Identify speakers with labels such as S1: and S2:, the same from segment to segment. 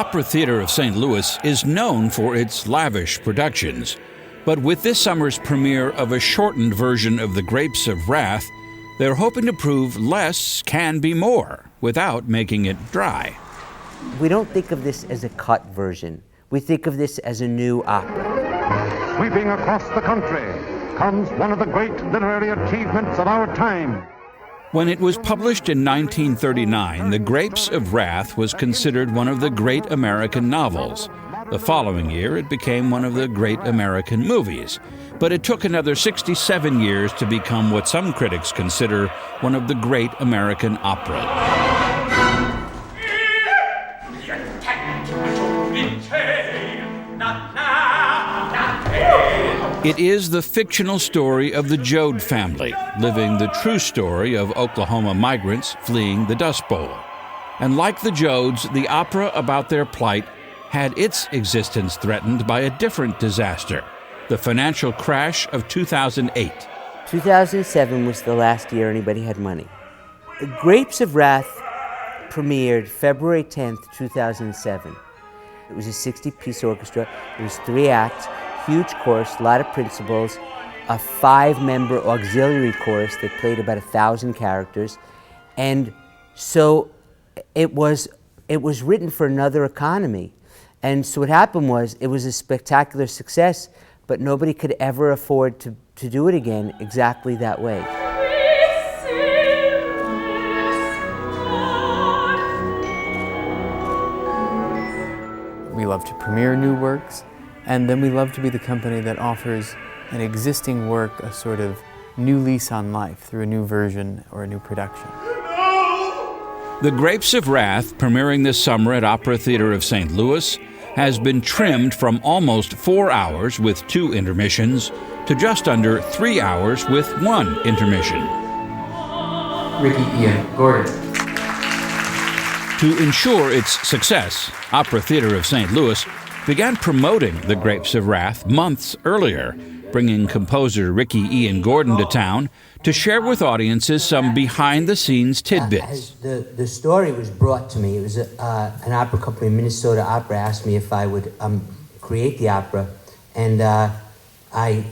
S1: Opera Theater of St. Louis is known for its lavish productions, but with this summer's premiere of a shortened version of The Grapes of Wrath, they're hoping to prove less can be more without making it dry.
S2: We don't think of this as a cut version. We think of this as a new opera.
S3: Sweeping across the country comes one of the great literary achievements of our time.
S1: When it was published in 1939, The Grapes of Wrath was considered one of the great American novels. The following year, it became one of the great American movies. But it took another 67 years to become what some critics consider one of the great American operas. It is the fictional story of the Joad family, living the true story of Oklahoma migrants fleeing the Dust Bowl. And like the Joads, the opera about their plight had its existence threatened by a different disaster, the financial crash of 2008.
S2: 2007 was the last year anybody had money. The Grapes of Wrath premiered February 10th, 2007. It was a 60-piece orchestra. It was 3 acts. Huge chorus, a lot of principals, a 5-member auxiliary chorus that played about 1,000 characters. And so it was written for another economy. And so what happened was it was a spectacular success, but nobody could ever afford to do it again exactly that way.
S4: We love to premiere new works. And then we love to be the company that offers an existing work a sort of new lease on life through a new version or a new production.
S1: The Grapes of Wrath, premiering this summer at Opera Theater of St. Louis, has been trimmed from almost 4 hours with 2 intermissions to just under 3 hours with 1 intermission.
S4: Ricky Ian Gordon.
S1: To ensure its success, Opera Theater of St. Louis began promoting The Grapes of Wrath months earlier, bringing composer Ricky Ian Gordon to town to share with audiences some behind-the-scenes tidbits.
S2: The story was brought to me. It was an opera company, Minnesota Opera, asked me if I would create the opera, and I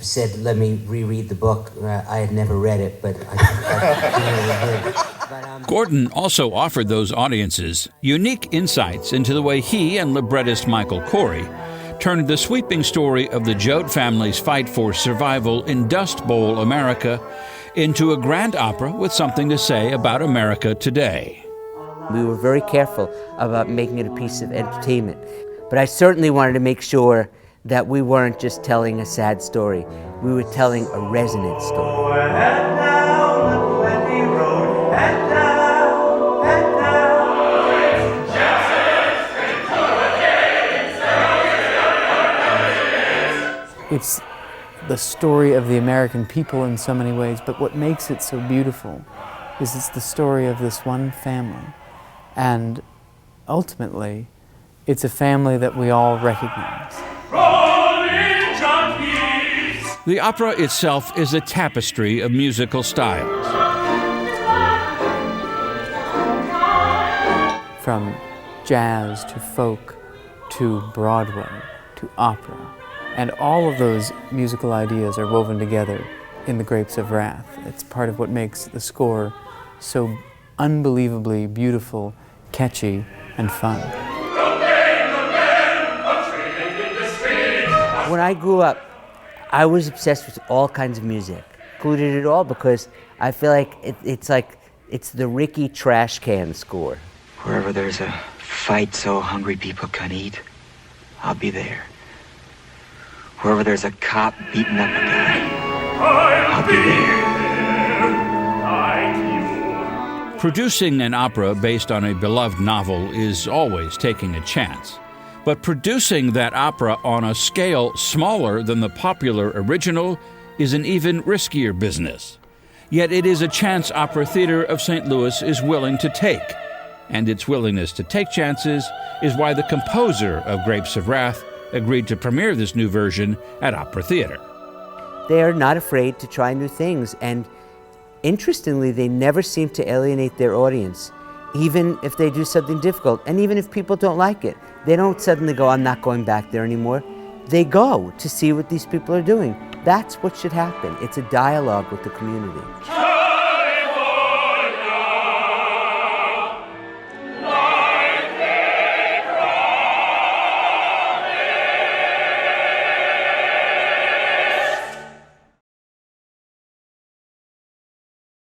S2: said, let me reread the book. I had never read it, but
S1: Gordon also offered those audiences unique insights into the way he and librettist Michael Corey turned the sweeping story of the Joad family's fight for survival in Dust Bowl America into a grand opera with something to say about America today.
S2: We were very careful about making it a piece of entertainment, but I certainly wanted to make sure that we weren't just telling a sad story. We were telling a resonant story.
S4: It's the story of the American people in so many ways, but what makes it so beautiful is it's the story of this one family. And ultimately, it's a family that we all recognize.
S1: The opera itself is a tapestry of musical styles.
S4: From jazz to folk to Broadway to opera. And all of those musical ideas are woven together in The Grapes of Wrath. It's part of what makes the score so unbelievably beautiful, catchy, and fun.
S2: When I grew up, I was obsessed with all kinds of music, included it all because I feel like it's the Ricky trash can score.
S5: Wherever there's a fight so hungry people can eat, I'll be there. Wherever there's a cop beating up a guy, I'll be there.
S1: Producing an opera based on a beloved novel is always taking a chance. But producing that opera on a scale smaller than the popular original is an even riskier business. Yet it is a chance Opera Theater of St. Louis is willing to take. And its willingness to take chances is why the composer of Grapes of Wrath agreed to premiere this new version at Opera Theater.
S2: They are not afraid to try new things, and interestingly, they never seem to alienate their audience. even if they do something difficult. And even if people don't like it, they don't suddenly go, I'm not going back there anymore. They go to see what these people are doing. That's what should happen. It's a dialogue with the community.